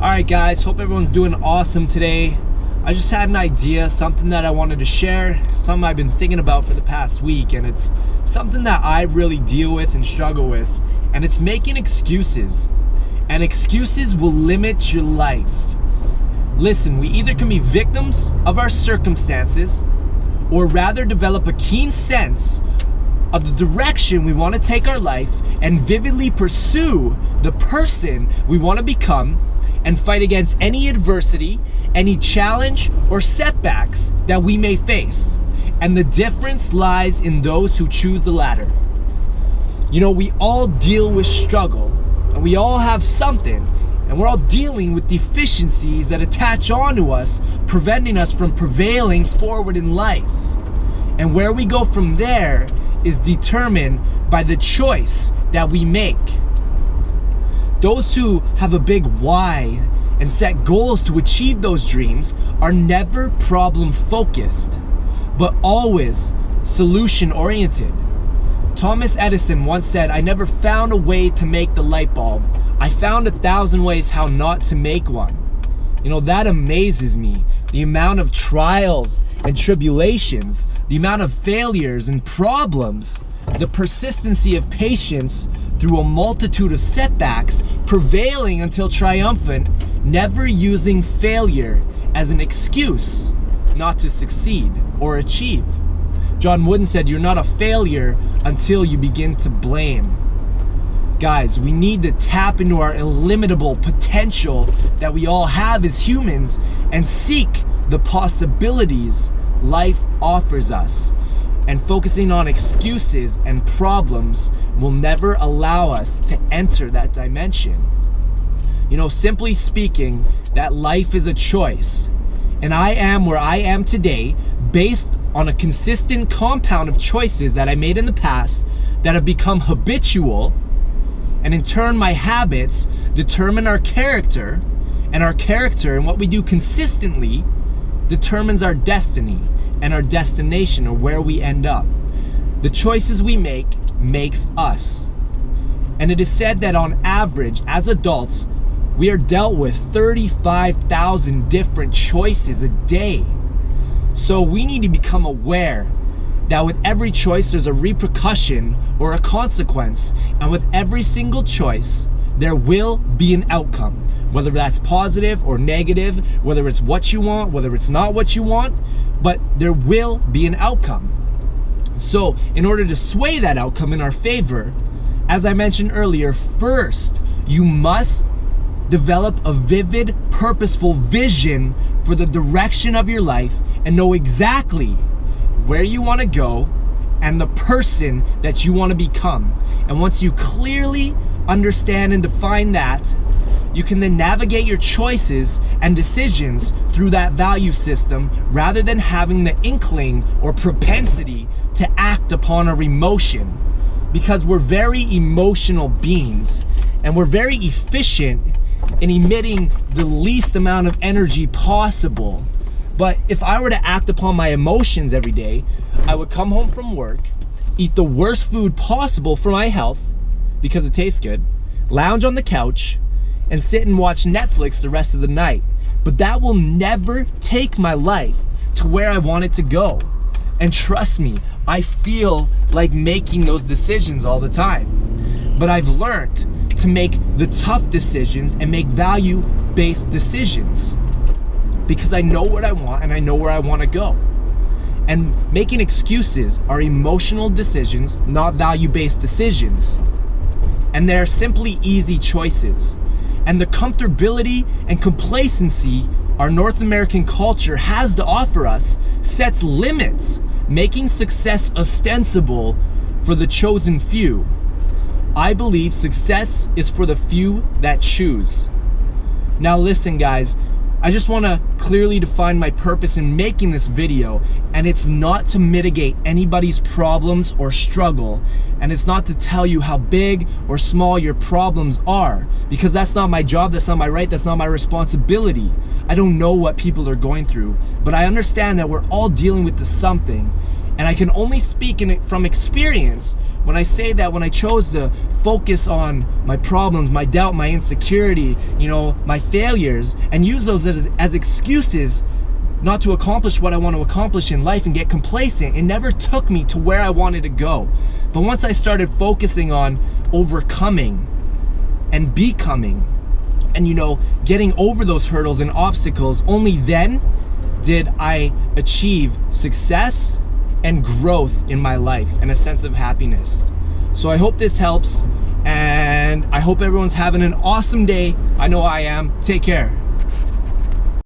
Alright guys, hope everyone's doing awesome today. I just had an idea, something that I wanted to share, something I've been thinking about for the past week, and it's something that I really deal with and struggle with, and it's making excuses. And excuses will limit your life. Listen, we either can be victims of our circumstances, or rather develop a keen sense of the direction we want to take our life and vividly pursue the person we want to become and fight against any adversity, any challenge or setbacks that we may face. And the difference lies in those who choose the latter. You know, we all deal with struggle, and we all have something, and we're all dealing with deficiencies that attach onto us, preventing us from prevailing forward in life. And where we go from there is determined by the choice that we make. Those who have a big why and set goals to achieve those dreams are never problem focused, but always solution oriented. Thomas Edison once said, "I never found a way to make the light bulb. I found 1,000 ways how not to make one." You know, that amazes me. The amount of trials and tribulations, the amount of failures and problems, the persistency of patience through a multitude of setbacks, prevailing until triumphant, never using failure as an excuse not to succeed or achieve. John Wooden said, "You're not a failure until you begin to blame." Guys, we need to tap into our illimitable potential that we all have as humans and seek the possibilities life offers us. And focusing on excuses and problems will never allow us to enter that dimension. You know, simply speaking, that life is a choice. And I am where I am today based on a consistent compound of choices that I made in the past that have become habitual. And in turn, my habits determine our character, and our character and what we do consistently determines our destiny and our destination, or where we end up. The choices we make makes us. And it is said that on average, as adults, we are dealt with 35,000 different choices a day. So we need to become aware that with every choice there's a repercussion or a consequence, and with every single choice there will be an outcome, whether that's positive or negative, whether it's what you want, whether it's not what you want, but there will be an outcome. So in order to sway that outcome in our favor, as I mentioned earlier, first you must develop a vivid, purposeful vision for the direction of your life and know exactly where you want to go and the person that you want to become. And once you clearly understand and define that, you can then navigate your choices and decisions through that value system rather than having the inkling or propensity to act upon our emotion. Because we're very emotional beings and we're very efficient in emitting the least amount of energy possible. But if I were to act upon my emotions every day, I would come home from work, eat the worst food possible for my health because it tastes good, lounge on the couch, and sit and watch Netflix the rest of the night. But that will never take my life to where I want it to go. And trust me, I feel like making those decisions all the time. But I've learned to make the tough decisions and make value-based decisions because I know what I want and I know where I want to go. And making excuses are emotional decisions, not value-based decisions. And they're simply easy choices. And the comfortability and complacency our North American culture has to offer us sets limits, making success ostensible for the chosen few. I believe success is for the few that choose. Now listen guys, I just want to clearly define my purpose in making this video, and it's not to mitigate anybody's problems or struggle, and it's not to tell you how big or small your problems are, because that's not my job, that's not my right, that's not my responsibility. I don't know what people are going through, but I understand that we're all dealing with something, And I can only speak from experience when I say that when I chose to focus on my problems, my doubt, my insecurity, my failures, and use those as excuses not to accomplish what I want to accomplish in life and get complacent, it never took me to where I wanted to go. But once I started focusing on overcoming and becoming and, getting over those hurdles and obstacles, only then did I achieve success and growth in my life and a sense of happiness. So I hope this helps, and I hope everyone's having an awesome day. I know I am. Take care.